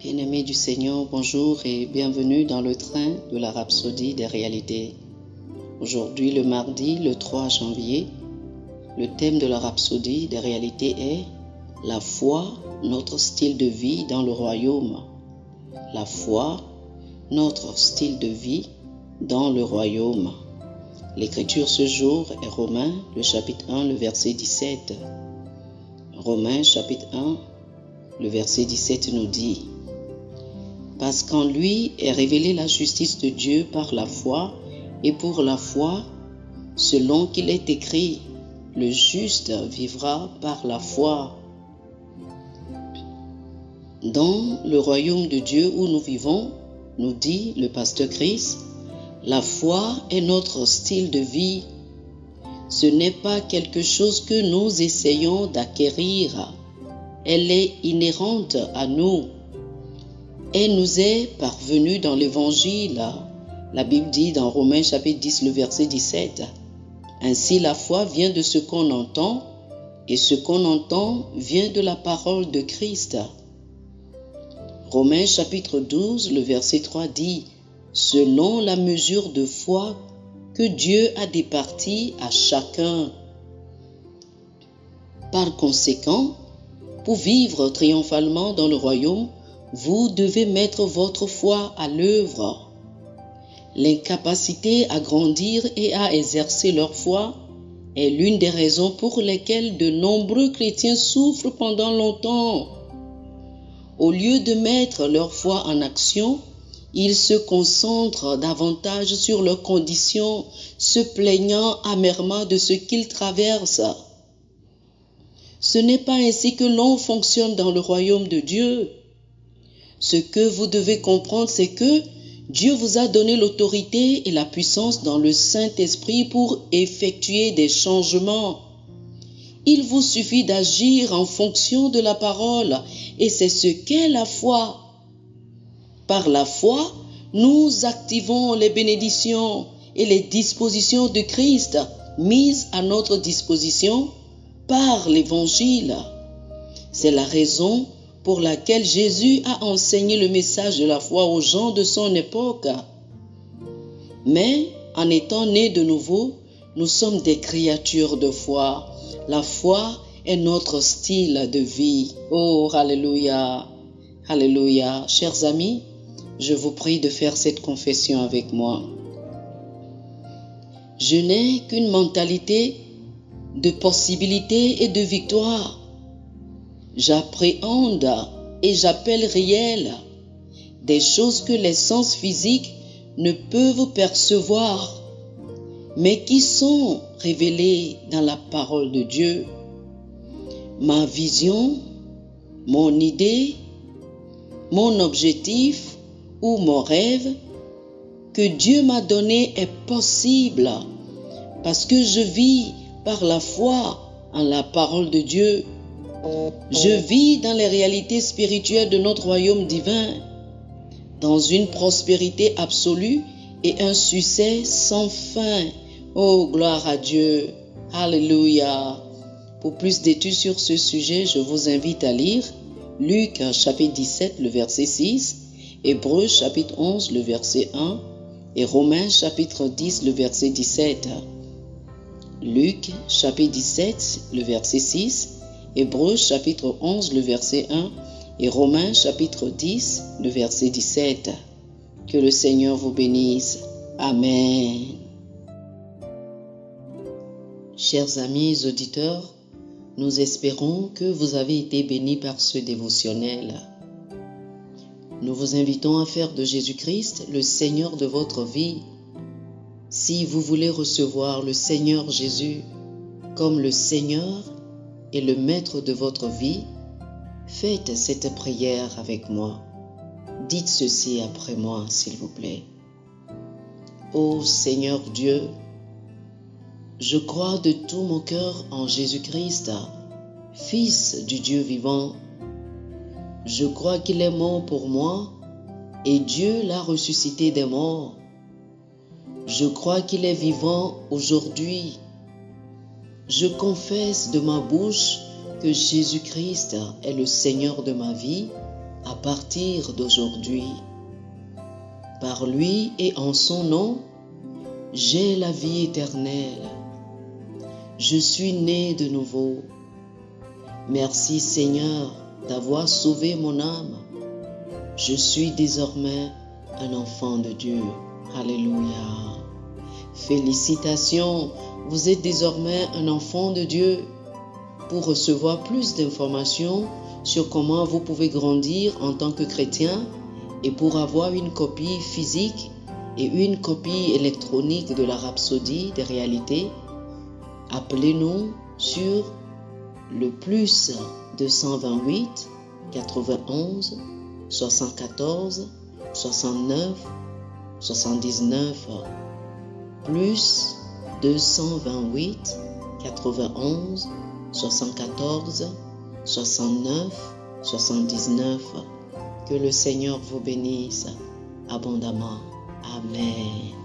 Bien-aimés du Seigneur, bonjour et bienvenue dans le train de la Rhapsodie des réalités. Aujourd'hui, le mardi, le 3 janvier, le thème de la Rhapsodie des réalités est « La foi, notre style de vie dans le royaume ». La foi, notre style de vie dans le royaume. L'écriture ce jour est Romains, le chapitre 1, le verset 17. Romains, chapitre 1, le verset 17 nous dit « Parce qu'en lui est révélée la justice de Dieu par la foi, et pour la foi, selon qu'il est écrit, le juste vivra par la foi. » Dans le royaume de Dieu où nous vivons, nous dit le pasteur Chris, la foi est notre style de vie. Ce n'est pas quelque chose que nous essayons d'acquérir. Elle est inhérente à nous. Elle nous est parvenue dans l'Évangile. La Bible dit dans Romains chapitre 10, le verset 17, « Ainsi la foi vient de ce qu'on entend, et ce qu'on entend vient de la parole de Christ. » Romains chapitre 12, le verset 3 dit, « Selon la mesure de foi que Dieu a départie à chacun. » Par conséquent, pour vivre triomphalement dans le royaume, vous devez mettre votre foi à l'œuvre. L'incapacité à grandir et à exercer leur foi est l'une des raisons pour lesquelles de nombreux chrétiens souffrent pendant longtemps. Au lieu de mettre leur foi en action, ils se concentrent davantage sur leurs conditions, se plaignant amèrement de ce qu'ils traversent. Ce n'est pas ainsi que l'on fonctionne dans le royaume de Dieu. Ce que vous devez comprendre, c'est que Dieu vous a donné l'autorité et la puissance dans le Saint-Esprit pour effectuer des changements. Il vous suffit d'agir en fonction de la parole, et c'est ce qu'est la foi. Par la foi, nous activons les bénédictions et les dispositions de Christ mises à notre disposition par l'Évangile. C'est la raison pour laquelle Jésus a enseigné le message de la foi aux gens de son époque. Mais en étant nés de nouveau, nous sommes des créatures de foi. La foi est notre style de vie. Oh, alléluia, alléluia. Chers amis, je vous prie de faire cette confession avec moi. Je n'ai qu'une mentalité de possibilité et de victoire. J'appréhende et j'appelle réel des choses que les sens physiques ne peuvent percevoir, mais qui sont révélées dans la parole de Dieu. Ma vision, mon idée, mon objectif ou mon rêve que Dieu m'a donné est possible parce que je vis par la foi en la parole de Dieu. Je vis dans les réalités spirituelles de notre royaume divin, dans une prospérité absolue et un succès sans fin. Oh, gloire à Dieu. Alléluia. Pour plus d'études sur ce sujet, je vous invite à lire Luc chapitre 17, le verset 6, Hébreux chapitre 11, le verset 1 et Romains chapitre 10, le verset 17. Luc chapitre 17, le verset 6, Hébreux chapitre 11, le verset 1 et Romains chapitre 10, le verset 17. Que le Seigneur vous bénisse. Amen. Chers amis auditeurs, nous espérons que vous avez été bénis par ce dévotionnel. Nous vous invitons à faire de Jésus-Christ le Seigneur de votre vie. Si vous voulez recevoir le Seigneur Jésus comme le Seigneur et le Maître de votre vie, faites cette prière avec moi. Dites ceci après moi, s'il vous plaît. Ô Seigneur Dieu, je crois de tout mon cœur en Jésus-Christ, Fils du Dieu vivant. Je crois qu'il est mort pour moi et Dieu l'a ressuscité des morts. Je crois qu'il est vivant aujourd'hui. Je confesse de ma bouche que Jésus-Christ est le Seigneur de ma vie à partir d'aujourd'hui. Par lui et en son nom, j'ai la vie éternelle. Je suis né de nouveau. Merci Seigneur d'avoir sauvé mon âme. Je suis désormais un enfant de Dieu. Alléluia. Félicitations, vous êtes désormais un enfant de Dieu. Pour recevoir plus d'informations sur comment vous pouvez grandir en tant que chrétien et pour avoir une copie physique et une copie électronique de la Rhapsodie des réalités, appelez-nous sur le plus 228 91 74 69 79 plus 228 91 74 69 79. Que le Seigneur vous bénisse abondamment. Amen.